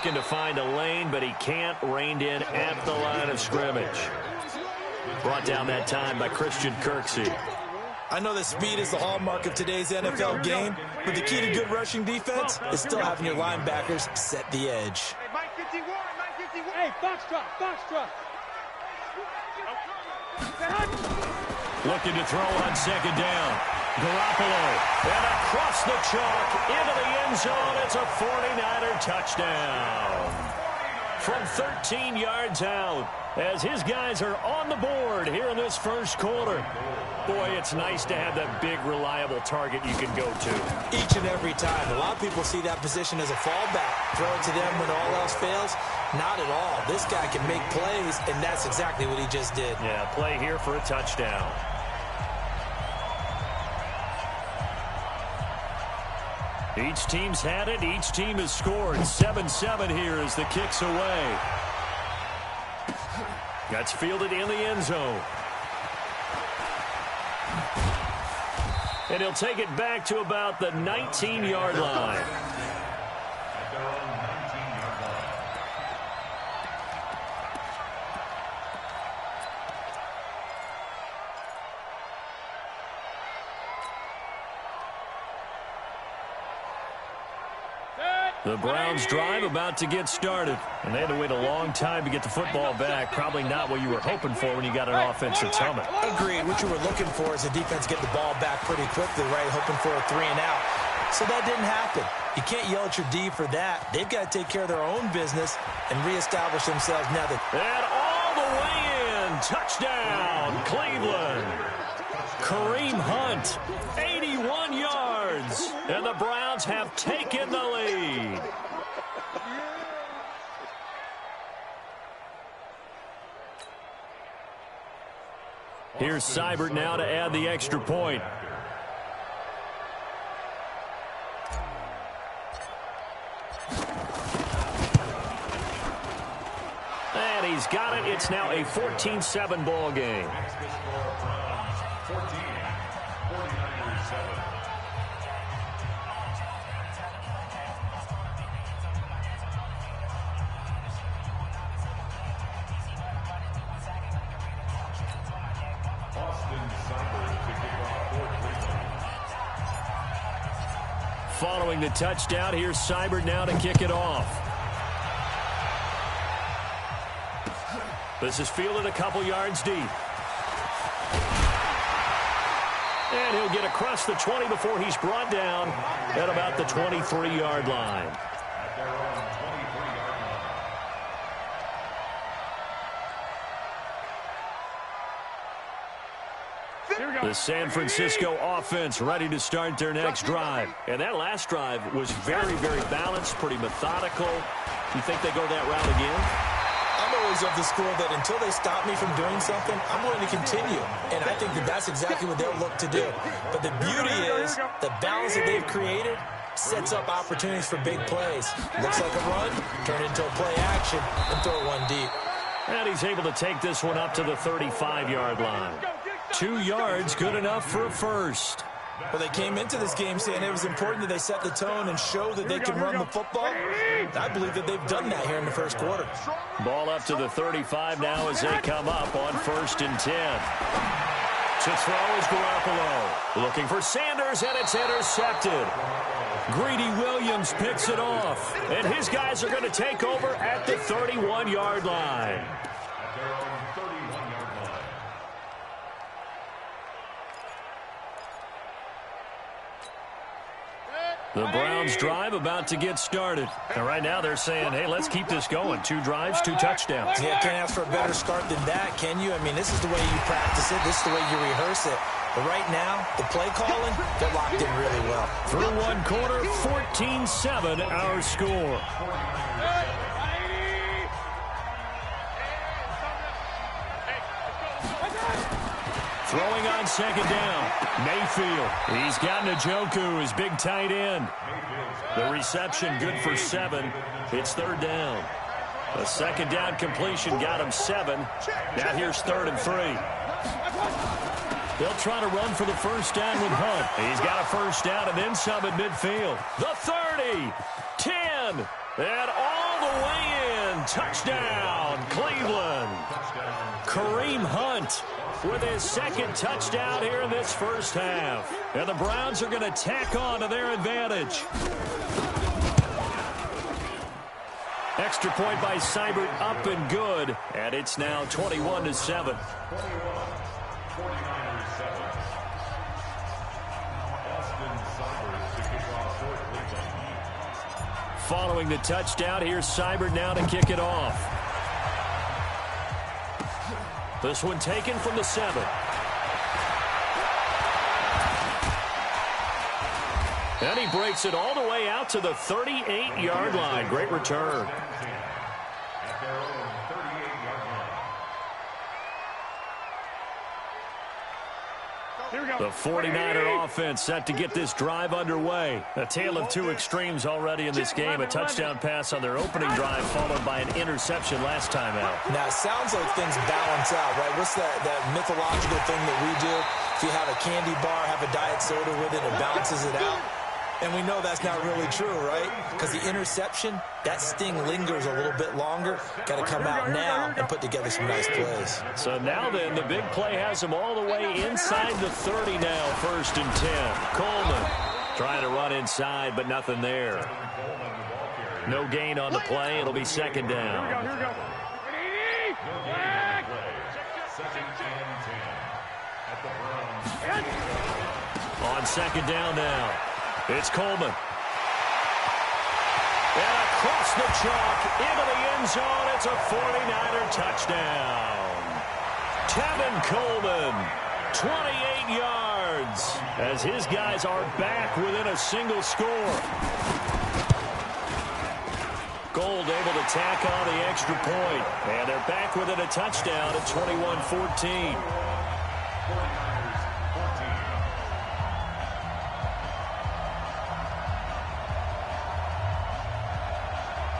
looking to find a lane, but he can't. Reined in at the line of scrimmage. Brought down that time by Christian Kirksey. I know that speed is the hallmark of today's NFL game, but the key to good rushing defense is still having your linebackers set the edge. Hey, box drop. Looking to throw on second down. Garoppolo, and across the chalk into the end zone. It's a 49er touchdown. From 13 yards out, as his guys are on the board here in this first quarter. Boy, it's nice to have that big, reliable target you can go to. Each and every time. A lot of people see that position as a fallback. Throw it to them when all else fails. Not at all. This guy can make plays, and that's exactly what he just did. Yeah, play here for a touchdown. Each team's had it. Each team has scored. 7-7 here as the kick's away. That's fielded in the end zone. And he'll take it back to about the 19-yard line. The Browns drive about to get started. And they had to wait a long time to get the football back. Probably not what you were hoping for when you got an offense that's humming. Agreed. What you were looking for is the defense get the ball back pretty quickly, right? Hoping for a 3 and out. So that didn't happen. You can't yell at your D for that. They've got to take care of their own business and reestablish themselves now that. And all the way in. Touchdown, Cleveland. Kareem Hunt, 81 yards. And the Browns have taken the lead. Here's Seibert now to add the extra point. And he's got it. It's now a 14-7 ball game. Following the touchdown, here's Seibert now to kick it off. This is fielded a couple yards deep. And he'll get across the 20 before he's brought down at about the 23-yard line. The San Francisco offense ready to start their next drive. And that last drive was very, very balanced, pretty methodical. You think they go that route again? I'm always of the school that until they stop me from doing something, I'm going to continue. And I think that that's exactly what they'll look to do. But the beauty is the balance that they've created sets up opportunities for big plays. Looks like a run, turn it into a play action, and throw one deep. And he's able to take this one up to the 35-yard line. 2 yards, good enough for a first. Well, they came into this game saying it was important that they set the tone and show that they can run the football. I believe that they've done that here in the first quarter. Ball up to the 35 now as they come up on 1st and 10. To throw is Garoppolo. Looking for Sanders, and it's intercepted. Greedy Williams picks it off. And his guys are going to take over at the 31-yard line. The Browns drive about to get started. And right now they're saying, hey, let's keep this going. 2 drives, 2 touchdowns. Yeah, can't ask for a better start than that, can you? I mean, this is the way you practice it. This is the way you rehearse it. But right now, the play calling, they're locked in really well. Through one quarter, 14-7 our score. Throwing on second down, Mayfield. He's got Njoku, his big tight end. The reception good for 7. It's 3rd down. A second down completion got him 7. Now here's 3rd and 3. They'll try to run for the first down with Hunt. He's got a first down and then some at midfield. The 30, 10, and all the touchdown, Cleveland. Kareem Hunt with his second touchdown here in this first half. And the Browns are going to tack on to their advantage. Extra point by Seibert, up and good. And it's now 21-7. Following the touchdown, here's Seibert now to kick it off. This one taken from the 7. And he breaks it all the way out to the 38-yard line. Great return. The 49er offense set to get this drive underway. A tale of two extremes already in this game. A touchdown pass on their opening drive followed by an interception last time out. Now, it sounds like things balance out, right? What's that mythological thing that we do? If you have a candy bar, have a diet soda with it, it balances it out. And we know that's not really true, right? Because the interception, that sting lingers a little bit longer. Got to come out now and put together some nice plays. So now then, the big play has him all the way inside the 30 now, 1st and 10. Coleman trying to run inside, but nothing there. No gain on the play. It'll be 2nd down. Here we go. On 2nd down now. It's Coleman. And across the chalk into the end zone. It's a 49er touchdown. Tevin Coleman, 28 yards, as his guys are back within a single score. Gold able to tack on the extra point. And they're back within a touchdown at 21-14.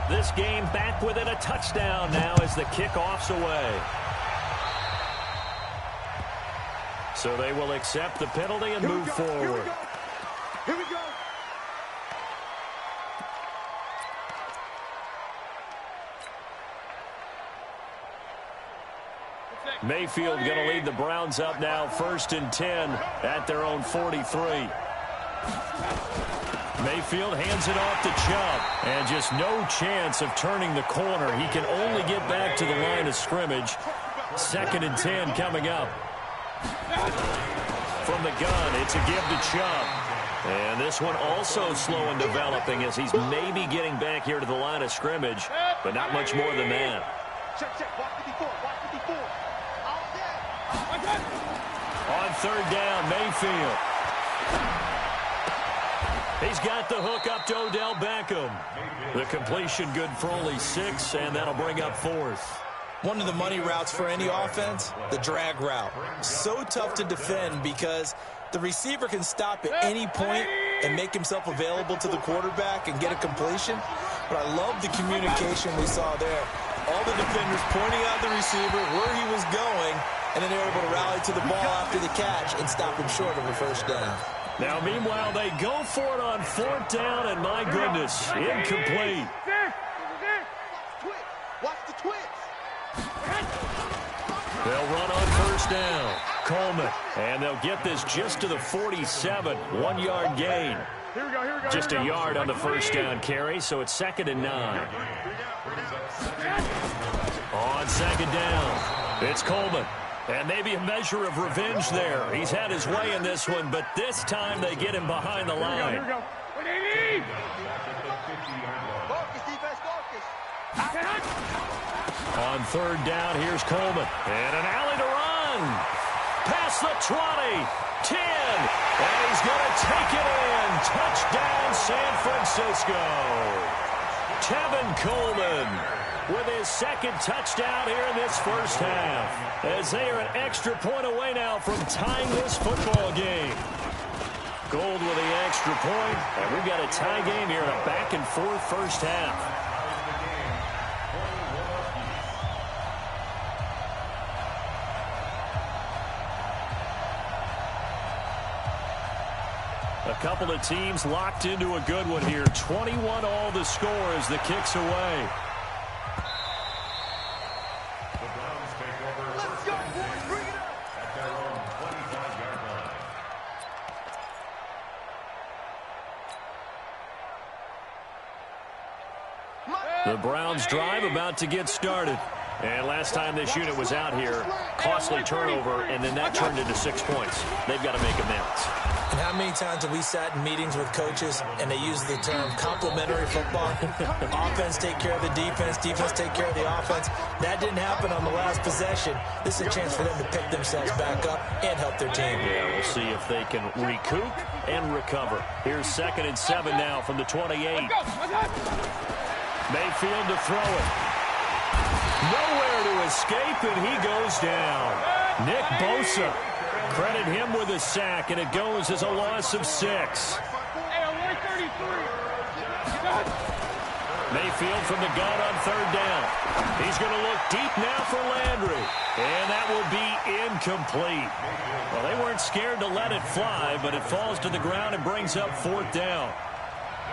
This game back within a touchdown now as the kickoff's away. So they will accept the penalty and move forward. Here we go. Mayfield going to lead the Browns up now, 1st and 10 at their own 43. Mayfield hands it off to Chubb, and just no chance of turning the corner. He can only get back to the line of scrimmage. 2nd and 10 coming up. From the gun, it's a give to Chubb. And this one also slow in developing as he's maybe getting back here to the line of scrimmage, but not much more than that. Check. Watch 54. On 3rd down, Mayfield. He's got the hook up to Odell Beckham. The completion good for only 6, and that'll bring up 4th. One of the money routes for any offense, the drag route. So tough to defend because the receiver can stop at any point and make himself available to the quarterback and get a completion. But I love the communication we saw there. All the defenders pointing out the receiver, where he was going, and then they were able to rally to the ball after the catch and stop him short of a 1st down. Now, meanwhile, they go for it on 4th down, and my goodness, incomplete. Watch the twins. They'll run on 1st down. Coleman, and they'll get this just to the 47, 1-yard gain. Here we go. Just a yard on the 1st down carry, so it's 2nd and 9. On 2nd down, it's Coleman. And maybe a measure of revenge there. He's had his way in this one, but this time they get him behind the line. Here we go. On 3rd down, here's Coleman. And an alley to run. Past the 20, 10, and he's going to take it in. Touchdown, San Francisco. Tevin Coleman with his 2nd touchdown here in this first half, as they are an extra point away now from tying this football game. Gold with the extra point, and we've got a tie game here in a back-and-forth first half. A couple of teams locked into a good one here. 21 all the score as the kick's away. The Browns drive about to get started. And last time this unit was out here, costly turnover, and then that turned into 6 points. They've got to make amends. And how many times have we sat in meetings with coaches and they use the term complementary football? Offense take care of the defense, defense take care of the offense. That didn't happen on the last possession. This is a chance for them to pick themselves back up and help their team. Yeah, we'll see if they can recoup and recover. Here's 2nd and 7 now from the 28. Mayfield to throw it. Nowhere to escape, and he goes down. Nick Bosa. Credit him with a sack, and it goes as a loss of 6. Mayfield from the gun on 3rd down. He's going to look deep now for Landry, and that will be incomplete. Well, they weren't scared to let it fly, but it falls to the ground and brings up 4th down.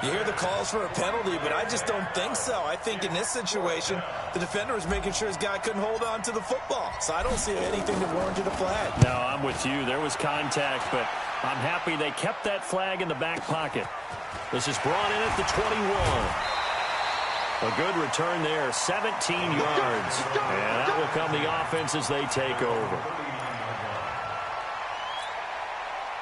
You hear the calls for a penalty, but I just don't think so. I think in this situation, the defender was making sure his guy couldn't hold on to the football. So I don't see anything that warranted a flag. No, I'm with you. There was contact, but I'm happy they kept that flag in the back pocket. This is brought in at the 21. A good return there, 17 yards. And that will come the offense as they take over.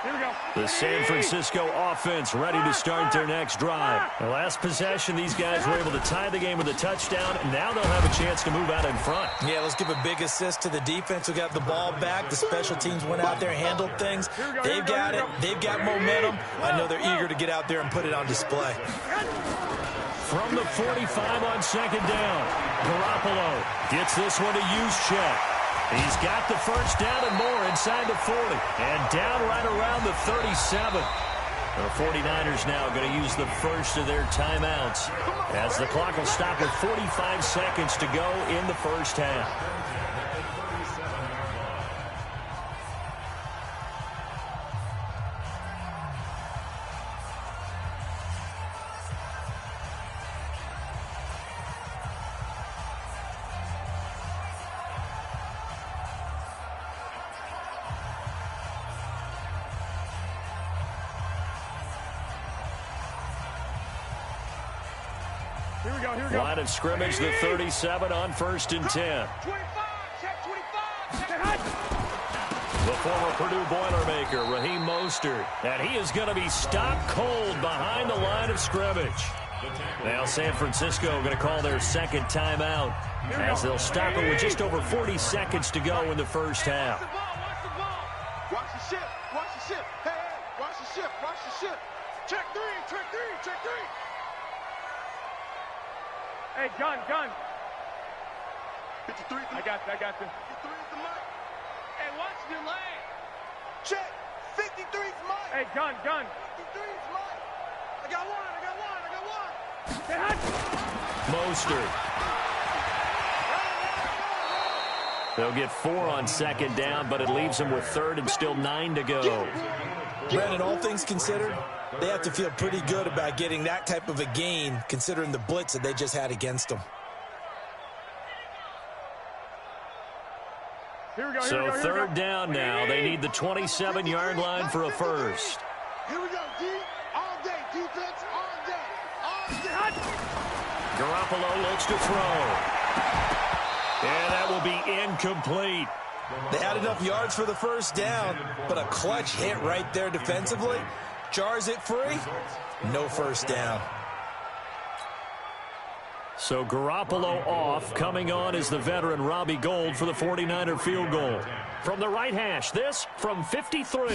Here we go. The San Francisco offense ready to start their next drive. The last possession, these guys were able to tie the game with a touchdown, and now they'll have a chance to move out in front. Yeah, let's give a big assist to the defense who got the ball back. The special teams went out there, handled things. They've got it. They've got momentum. I know they're eager to get out there and put it on display. From the 45 on 2nd down, Garoppolo gets this one to Juszczyk. He's got the 1st down and more inside the 40. And down right around the 37. The 49ers now going to use the first of their timeouts as the clock will stop with 45 seconds to go in the first half. Here we go, here we go. Line of scrimmage, the 37 on 1st and 10. 25, check 25. The former Purdue Boilermaker, Raheem Mostert. And he is going to be stopped cold behind the line of scrimmage. Now San Francisco going to call their 2nd timeout as they'll stop it with just over 40 seconds to go in the first half. Watch the ship, watch the ship. Hey, hey, watch the ship, watch the ship. Check 3, check 3, check 3. Hey, gun. 53. I got you. 53 is the mic. Hey, watch the lane. Check. 53 is mic. Hey, gun. 53 is mic. I got one. Hey, Mostert. They'll get 4 on 2nd down, but it leaves them with 3rd and still 9 to go. Brandon, all things considered, they have to feel pretty good about getting that type of a gain, considering the blitz that they just had against them. So 3rd down now. They need the 27-yard line for a first. Here we go, D. All day. Defense, all day. All day. Garoppolo looks to throw. And that will be incomplete. They had enough yards for the 1st down, but a clutch hit right there defensively. Jars it free. No 1st down. So Garoppolo off. Coming on is the veteran Robbie Gould for the 49er field goal. From the right hash, this from 53.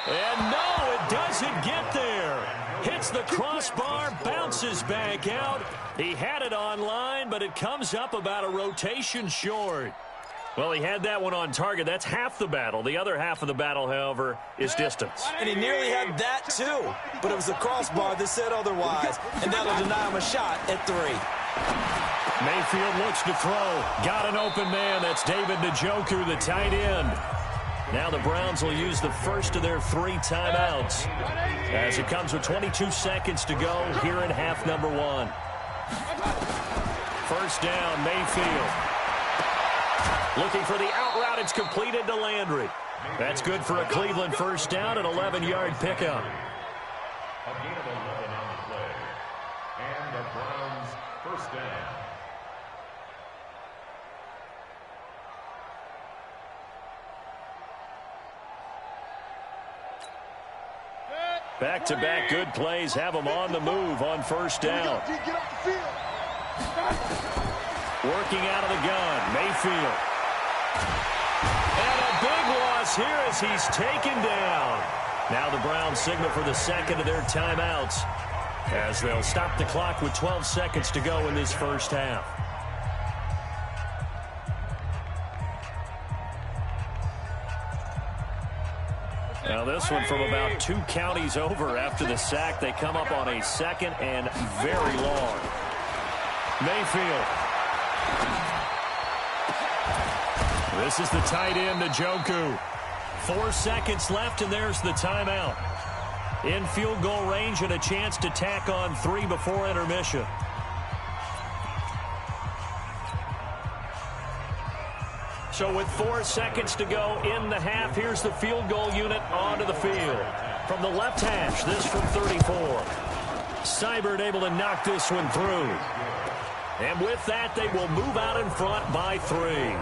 And no, it doesn't get there. Hits the crossbar, bounces back out. He had it on line, but it comes up about a rotation short. Well, he had that one on target. That's half the battle. The other half of the battle, however, is distance. And he nearly had that, too. But it was the crossbar that said otherwise. And that'll deny him a shot at 3. Mayfield looks to throw. Got an open man. That's David Njoku, the tight end. Now the Browns will use the first of their 3 timeouts as it comes with 22 seconds to go here in half number 1. 1st down, Mayfield. Looking for the out route. It's completed to Landry. That's good for a Cleveland 1st down, an 11-yard pickup. A gain of 11 on the play. And the Browns first down. Back-to-back good plays have them on the move on first down. Working out of the gun, Mayfield. And a big loss here as he's taken down. Now the Browns signal for the second of their timeouts as they'll stop the clock with 12 seconds to go in this first half. Now this one from about 2 counties over after the sack. They come up on a second and very long. Mayfield. This is the tight end, Njoku. 4 seconds left, and there's the timeout. In field goal range and a chance to tack on 3 before intermission. So with 4 seconds to go in the half, here's the field goal unit onto the field. From the left hash, this from 34. Seibert able to knock this one through. And with that, they will move out in front by 3.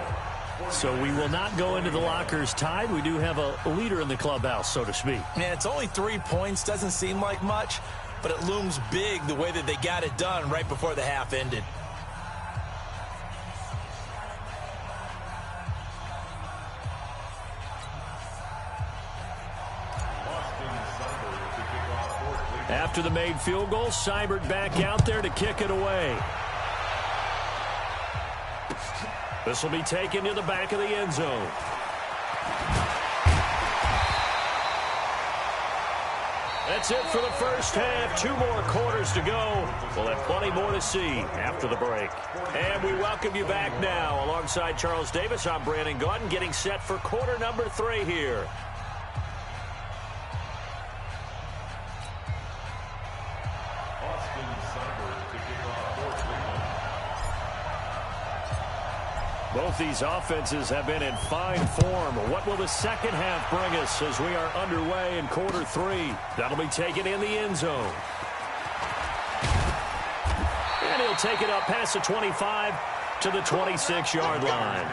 So we will not go into the lockers tied. We do have a leader in the clubhouse, so to speak. Yeah, it's only 3 points. Doesn't seem like much, but it looms big the way that they got it done right before the half ended. After the made field goal, Seibert back out there to kick it away. This will be taken to the back of the end zone. That's it for the first half. 2 more quarters to go. We'll have plenty more to see after the break. And we welcome you back now. Alongside Charles Davis, I'm Brandon Gaudin, getting set for quarter number 3 here. Both these offenses have been in fine form. What will the second half bring us as we are underway in quarter 3? That'll be taken in the end zone. And he'll take it up past the 25 to the 26-yard line.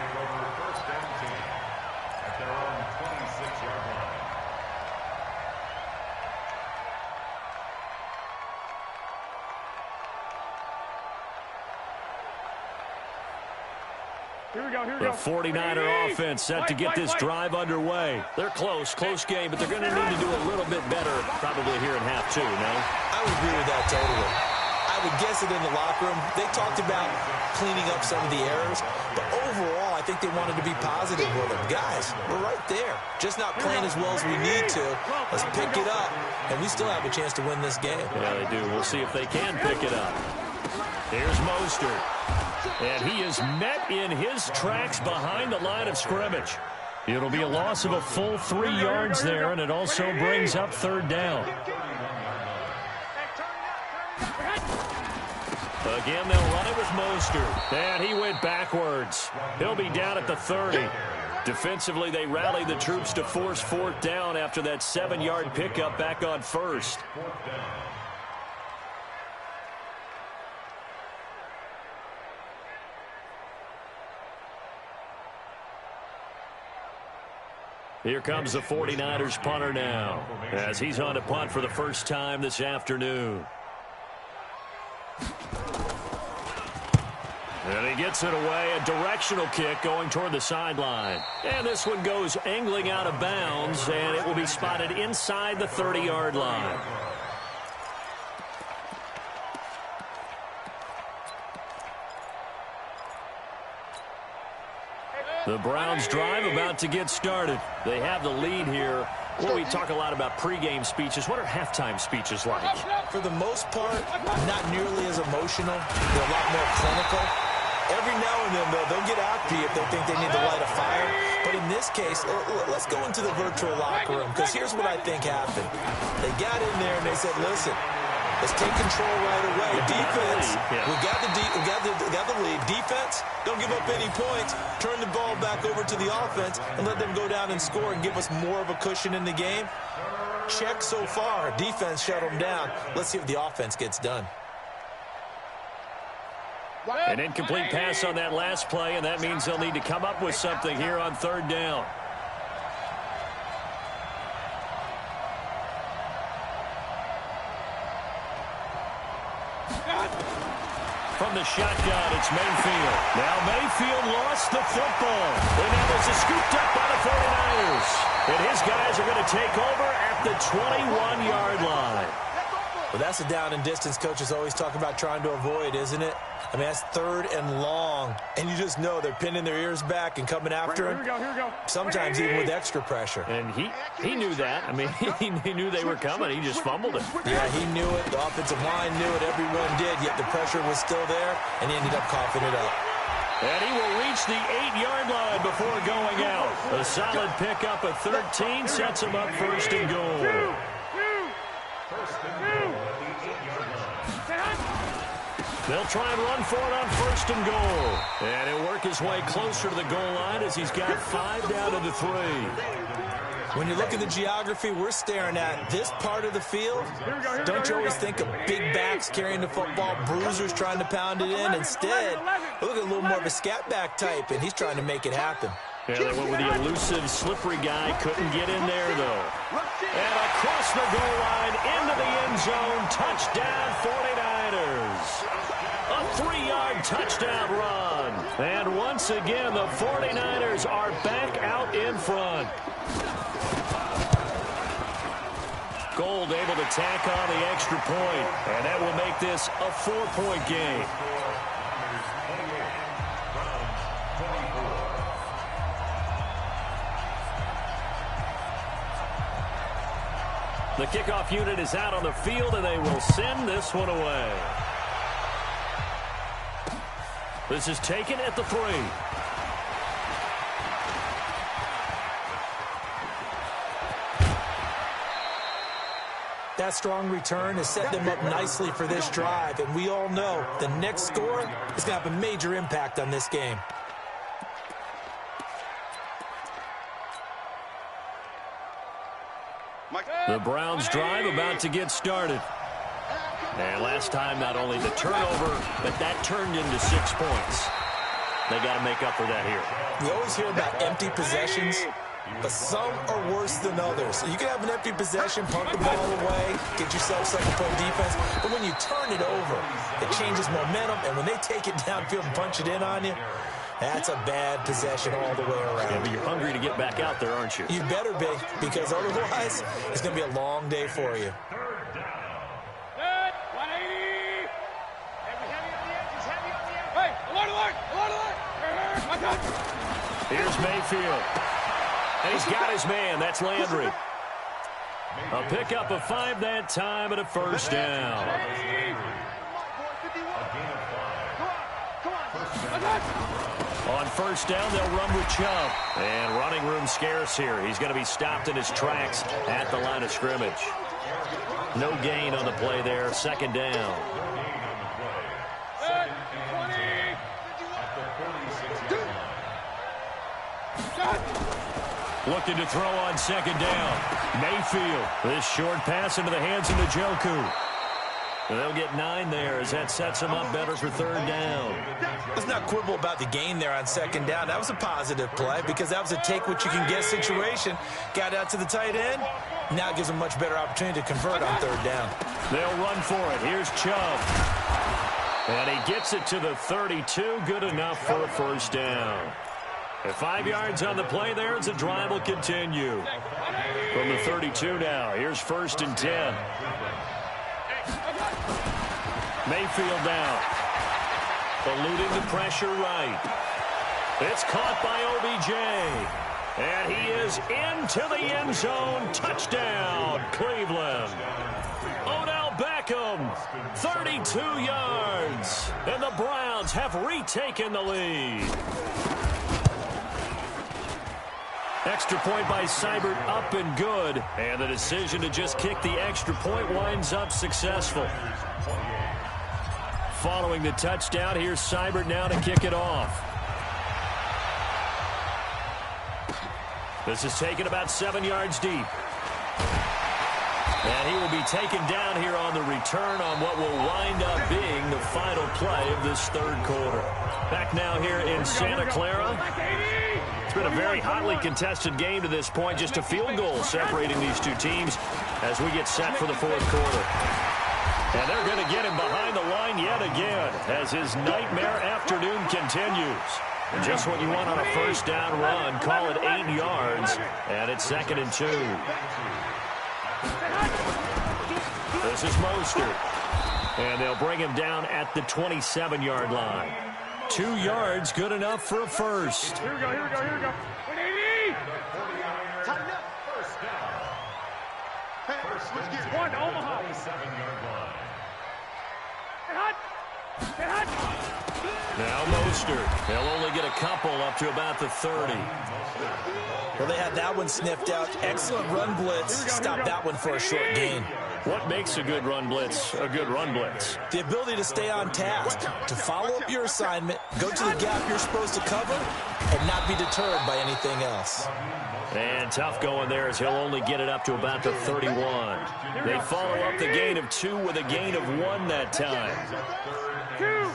The 49er offense set to get this drive underway. They're close game, but they're going to need to do a little bit better probably here in half 2, no? I would agree with that totally. I would guess it in the locker room. They talked about cleaning up some of the errors, but overall, I think they wanted to be positive with them. Guys, we're right there. Just not playing as well as we need to. Let's pick it up, and we still have a chance to win this game. Yeah, they do. We'll see if they can pick it up. Here's Mostert. And he is met in his tracks behind the line of scrimmage. It'll be a loss of a full 3 yards there, and it also brings up 3rd down. Again, they'll run it with Mostert. And he went backwards. He'll be down at the 30. Defensively, they rallied the troops to force 4th down after that 7-yard pickup back on 1st. Here comes the 49ers punter now as he's on to punt for the first time this afternoon. And he gets it away, a directional kick going toward the sideline. And this one goes angling out of bounds, and it will be spotted inside the 30-yard line. The Browns drive about to get started. They have the lead here. Well, we talk a lot about pregame speeches. What are halftime speeches like? For the most part, not nearly as emotional. They're a lot more clinical. Every now and then, though, they'll get after you if they think they need to light a fire. But in this case, let's go into the virtual locker room, because here's what I think happened. They got in there and they said, listen, let's take control right away. Defense, we got the lead. Defense, don't give up any points. Turn the ball back over to the offense and let them go down and score and give us more of a cushion in the game. check so far. Defense shut them down. Let's see if the offense gets done. An incomplete pass on that last play, and that means they'll need to come up with something here on third down. From the shotgun, it's Mayfield. Now Mayfield lost the football. And now this is scooped up by the 49ers. And his guys are going to take over at the 21-yard line. Well, that's a down and distance coaches always talk about trying to avoid, isn't it? I mean, that's third and long. And you just know they're pinning their ears back and coming after him. Here we go. Sometimes even with extra pressure. And he knew that. I mean, he knew they were coming. He just fumbled it. Yeah, he knew it. The offensive line knew it. Everyone did. Yet the pressure was still there, and he ended up coughing it up. And he will reach the 8-yard line before going out. A solid pickup of 13 sets him up first and goal. They'll try and run for it on first and goal. And he'll work his way closer to the goal line as he's got 5 down to the 3. When you look at the geography we're staring at, this part of the field, don't you always think of big backs carrying the football, bruisers trying to pound it in? Instead, look at a little more of a scat back type, and he's trying to make it happen. Yeah, they went with the elusive, slippery guy. Couldn't get in there, though. And across the goal line, into the end zone. Touchdown, 49ers. A 3-yard touchdown run. And once again, the 49ers are back out in front. Gold able to tack on the extra point. And that will make this a 4-point game. The kickoff unit is out on the field, and they will send this one away. This is taken at the 3. That strong return has set them up nicely for this drive, and we all know the next score is going to have a major impact on this game. The Browns drive about to get started. And last time, not only the turnover, but that turned into 6 points. They got to make up for that here. We always hear about empty possessions, but some are worse than others. You can have an empty possession, punt the ball away, get yourself second-point defense, but when you turn it over, it changes momentum, and when they take it downfield and punch it in on you, that's a bad possession all the way around. Yeah, but you're hungry to get back out there, aren't you? You better be, because otherwise, it's going to be a long day for you. Good. 180. Heavy on the edges. Hey, alert. Here's Mayfield. And he's got his man. That's Landry. A pickup of 5 that time and a first down. On first down, they'll run with Chubb. And running room scarce here. He's going to be stopped in his tracks at the line of scrimmage. No gain on the play there. Second down. Looking to throw on second down. Mayfield. This short pass into the hands of Njoku. They'll get 9 there as that sets them up better for third down. Let's not quibble about the gain there on second down. That was a positive play because that was a take-what-you-can-get situation. Got out to the tight end. Now it gives them much better opportunity to convert on third down. They'll run for it. Here's Chubb. And he gets it to the 32. Good enough for a first down. At 5 yards on the play there as the drive will continue. From the 32 now. Here's first and 10. Mayfield down. Eluding the pressure right. It's caught by OBJ. And he is into the end zone. Touchdown, Cleveland. Odell Beckham, 32 yards. And the Browns have retaken the lead. Extra point by Seibert up and good. And the decision to just kick the extra point winds up successful. Following the touchdown, here's Seibert now to kick it off. This is taken about 7 yards deep. And he will be taken down here on the return on what will wind up being the final play of this third quarter. Back now here in Santa Clara. It's been a very hotly contested game to this point. Just a field goal separating these two teams as we get set for the fourth quarter. And they're going to get him behind the line yet again as his nightmare afternoon continues. And just what you want on a first down run. Call it 8 yards, and it's 2nd and 2. This is Mostert. And they'll bring him down at the 27-yard line. 2 yards, good enough for a first. Here we go. 180! Tighten up. First down. First and 1, Omaha. 27-yard line. Get hot! Now Mostert. They'll only get a couple up to about the 30. Well, they had that one sniffed out. Excellent run blitz. Stop that one for a short gain. What makes a good run blitz a good run blitz? The ability to stay on task, to follow up your assignment, go to the gap you're supposed to cover, and not be deterred by anything else. And tough going there as he'll only get it up to about the 31. They follow up the gain of 2 with a gain of 1 that time. Two.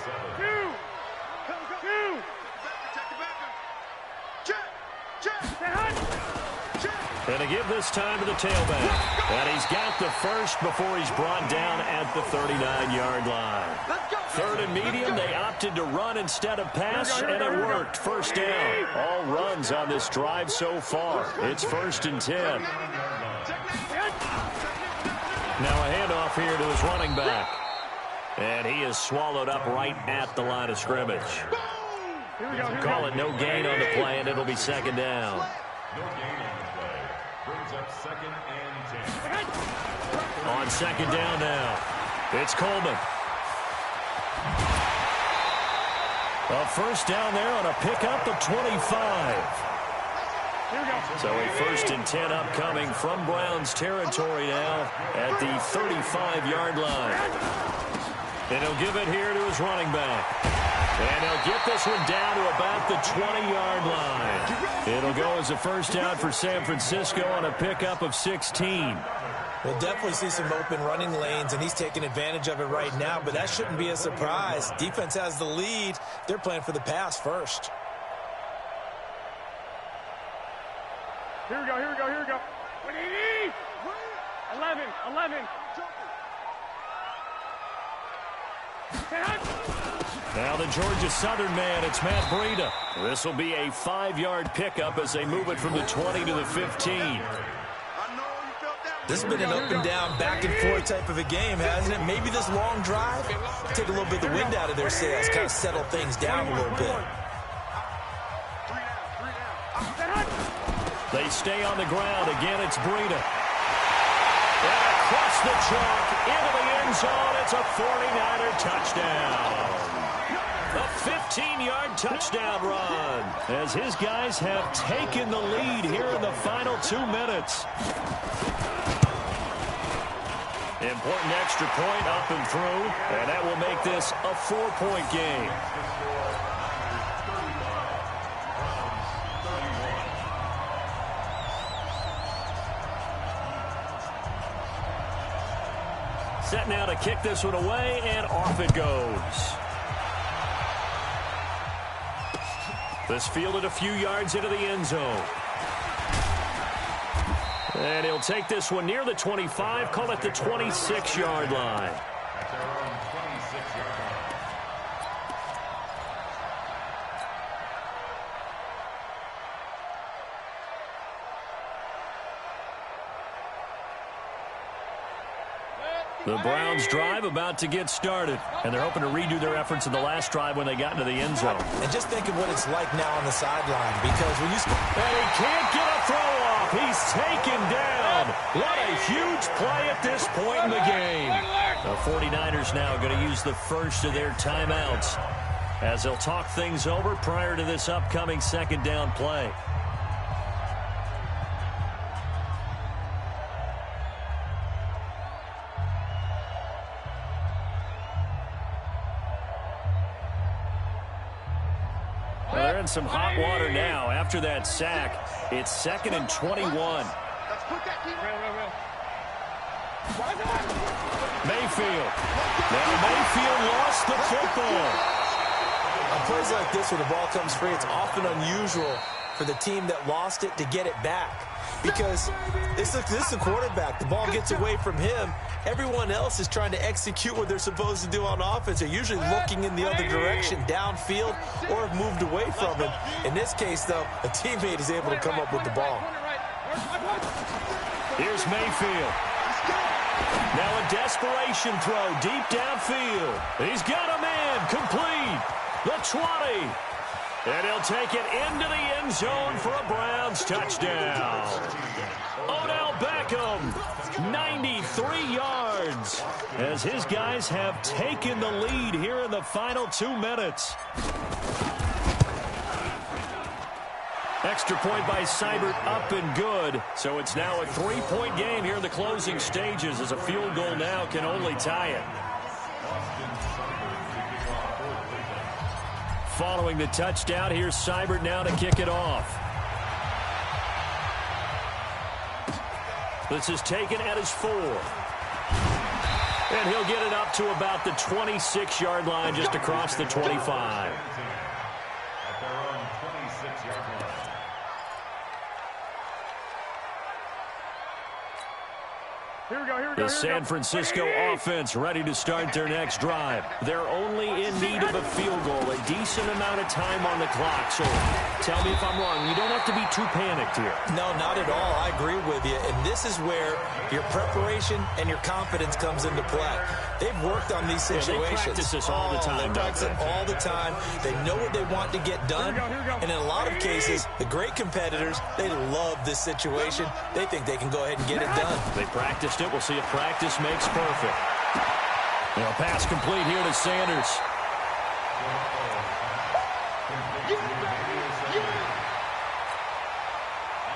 And to give this time to the tailback. And he's got the first before he's brought down at the 39-yard line. 3rd and medium, they opted to run instead of pass, and it worked. First down. All runs on this drive so far. It's 1st and 10. Now a handoff here to his running back. And he is swallowed up right at the line of scrimmage. Call it no gain on the play, and it'll be 2nd down. No gain on the play. Brings up 2nd and 10. On 2nd down now, it's Coleman. A first down there on a pickup of 25. So a 1st and 10 upcoming from Browns territory now at the 35-yard line. And he'll give it here to his running back. And he'll get this one down to about the 20-yard line. It'll go as a first down for San Francisco on a pickup of 16. We'll definitely see some open running lanes, and he's taking advantage of it right now, but that shouldn't be a surprise. Defense has the lead. They're playing for the pass first. Here we go. 180! 11. Now the Georgia Southern man, it's Matt Breida. This will be a 5-yard pickup as they move it from the 20 to the 15. This has been an up and down, back and forth type of a game, hasn't it? Maybe this long drive, take a little bit of the wind out of their sails, kind of settle things down a little bit. They stay on the ground. Again, it's Breida. And across the chalk, into the end zone. It's a 49er touchdown. A 15-yard touchdown run as his guys have taken the lead here in the final 2 minutes. Important extra point up and through, and that will make this a 4-point game. Set now to kick this one away, and off it goes. This fielded a few yards into the end zone. And he'll take this one near the 25, call it the 26-yard line. At their own 26-yard line. The Browns drive about to get started, and they're hoping to redo their efforts in the last drive when they got into the end zone. And just think of what it's like now on the sideline, because when you score... And he can't get a throw off. He's taken down. What a huge play at this point in the game. The 49ers now going to use the first of their timeouts as they'll talk things over prior to this upcoming second down play. They're in some hot water now. After that sack, it's 2nd and 21. Let's put that team Mayfield. Now Mayfield lost the football. On plays like this where the ball comes free, it's often unusual for the team that lost it to get it back. Because this is a quarterback. The ball gets away from him. Everyone else is trying to execute what they're supposed to do on offense. They're usually looking in the other direction, downfield, or have moved away from him. In this case, though, a teammate is able to come up with the ball. Here's Mayfield. Now a desperation throw deep downfield. He's got a man complete. The 20. And he'll take it into the end zone for a Browns touchdown. Odell Beckham, 93 yards, as his guys have taken the lead here in the final 2 minutes. Extra point by Seibert, up and good. So it's now a 3-point game here in the closing stages, as a field goal now can only tie it. Following the touchdown, here's Seibert now to kick it off. This is taken at his 4. And he'll get it up to about the 26-yard line, just across the 25. At their own 26-yard line. The San Francisco offense ready to start their next drive. They're only in need of a field goal, a decent amount of time on the clock. So tell me if I'm wrong. You don't have to be too panicked here. No, not at all. I agree with you. And this is where your preparation and your confidence comes into play. They've worked on these situations. They practice this all the time. They practice it all the time. They know what they want to get done. And in a lot of cases, the great competitors, they love this situation. They think they can go ahead and get it done. They practiced it. We'll see if practice makes perfect. Now, pass complete here to Sanders.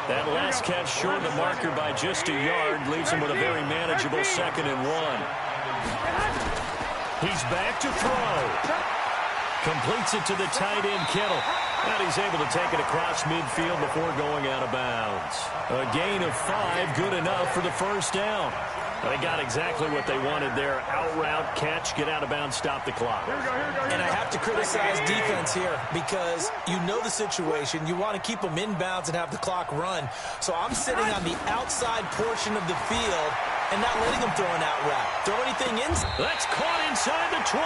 That last catch short of the marker by just a yard leaves him with a very manageable 2nd and 1. He's back to throw. Completes it to the tight end, Kittle. And he's able to take it across midfield before going out of bounds. A gain of 5, good enough for the first down. They got exactly what they wanted there. Out route, catch, get out of bounds, stop the clock. And I have to criticize defense here because you know the situation. You want to keep them inbounds and have the clock run. So I'm sitting on the outside portion of the field and not letting them throw an out route. Throw anything in. That's caught inside the 20.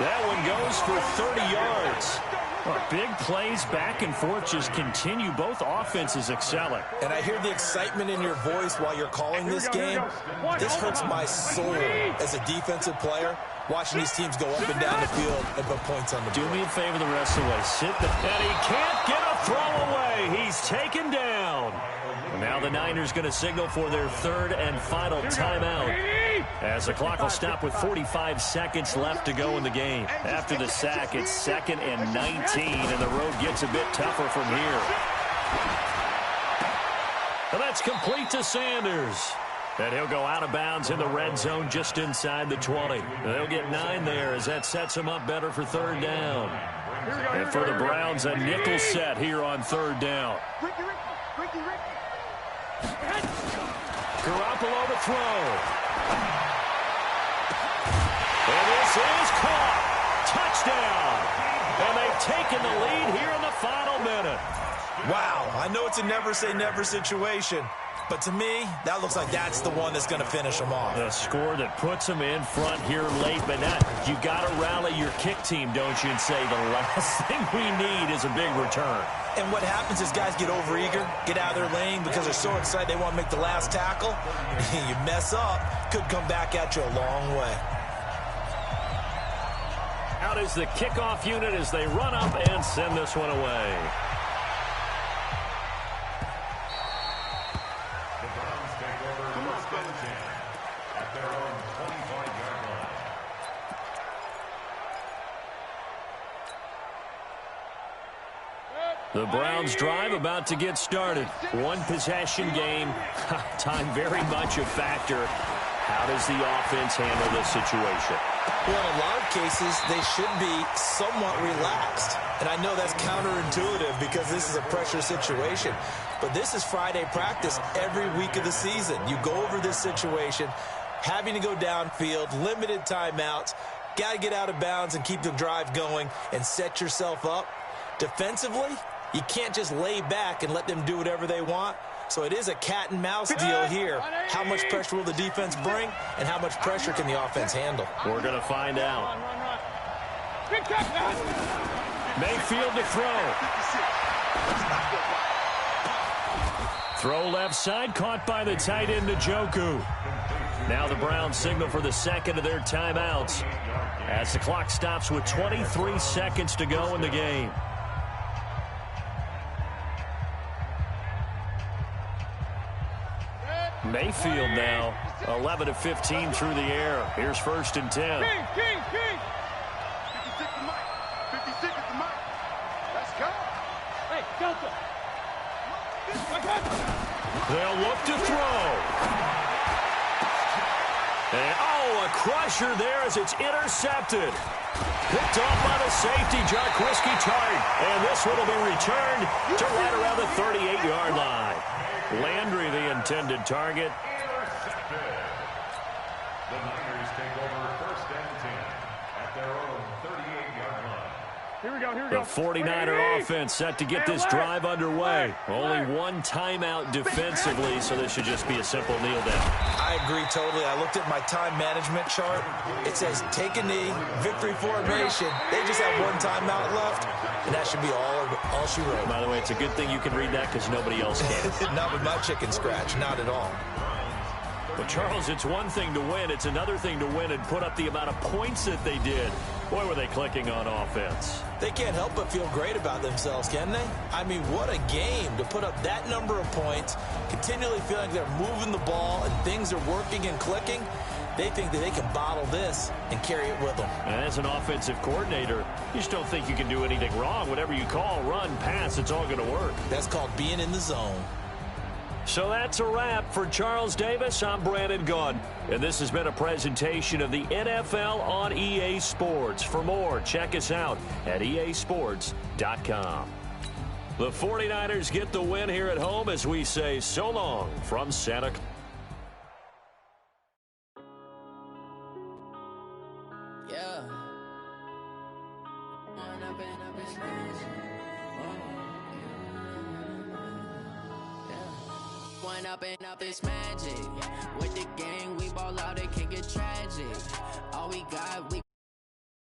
That one goes for 30 yards. Well, big plays back and forth just continue. Both offenses excelling. And I hear the excitement in your voice while you're calling this game. This hurts my soul as a defensive player, watching these teams go up and down the field and put points on the board. Do me a favor the rest of the way. Sit the... And he can't get a throw away. He's taken down. Now the Niners going to signal for their 3rd and final timeout, as the clock will stop with 45 seconds left to go in the game. After the sack, it's 2nd and 19, and the road gets a bit tougher from here. And that's complete to Sanders. And he'll go out of bounds in the red zone just inside the 20. They'll get 9 there, as that sets him up better for 3rd down. And for the Browns, a nickel set here on 3rd down. Garoppolo to throw. And this is caught. Touchdown. And they've taken the lead here in the final minute. Wow, I know it's a never-say-never situation, but to me, that looks like that's the one that's going to finish them off. A score that puts them in front here late, but not. You got to rally your kick team, don't you, and say the last thing we need is a big return. And what happens is guys get overeager, get out of their lane because they're so excited they want to make the last tackle. You mess up, could come back at you a long way. Out is the kickoff unit as they run up and send this one away. The Browns take over first and 10 at their own 25-yard line. The Browns drive about to get started. One possession game. Time very much a factor. How does the offense handle this situation? Well, in a lot of cases, they should be somewhat relaxed. And I know that's counterintuitive because this is a pressure situation. But this is Friday practice every week of the season. You go over this situation, having to go downfield, limited timeouts, got to get out of bounds and keep the drive going and set yourself up. Defensively, you can't just lay back and let them do whatever they want. So it is a cat and mouse deal here. How much pressure will the defense bring, and how much pressure can the offense handle? We're going to find out. Mayfield to throw. Throw left side, caught by the tight end, Njoku. Now the Browns signal for the second of their timeouts as the clock stops with 23 seconds to go in the game. Mayfield now 11 of 15 through the air. Here's 1st and 10. 56 to Mike. 56 to Mike. Let's go. Hey, Delta. They'll look to throw. And, a crusher there as it's intercepted. Picked off by the safety, Jarquiski Tart. And this one will be returned to right around the 38-yard line. Landry, the intended target. The Niners take over 1st and 10 at their own 38-yard line. Here we go. The 49er offense set to get this drive underway. Only one timeout defensively, so this should just be a simple kneel down. I agree totally. I looked at my time management chart. It says take a knee, victory formation. They just have one timeout left, and that should be all she wrote. By the way, it's a good thing you can read that because nobody else can. Not with my chicken scratch, not at all. But, Charles, it's one thing to win. It's another thing to win and put up the amount of points that they did. Boy, were they clicking on offense. They can't help but feel great about themselves, can they? I mean, what a game to put up that number of points, continually feeling they're moving the ball and things are working and clicking. They think that they can bottle this and carry it with them. And as an offensive coordinator, you just don't think you can do anything wrong. Whatever you call, run, pass, it's all going to work. That's called being in the zone. So that's a wrap for Charles Davis. I'm Brandon Gunn, and this has been a presentation of the NFL on EA Sports. For more, check us out at easports.com. The 49ers get the win here at home as we say so long from Santa Clara. Up this magic with the gang, we ball out, it can get tragic. All we got, we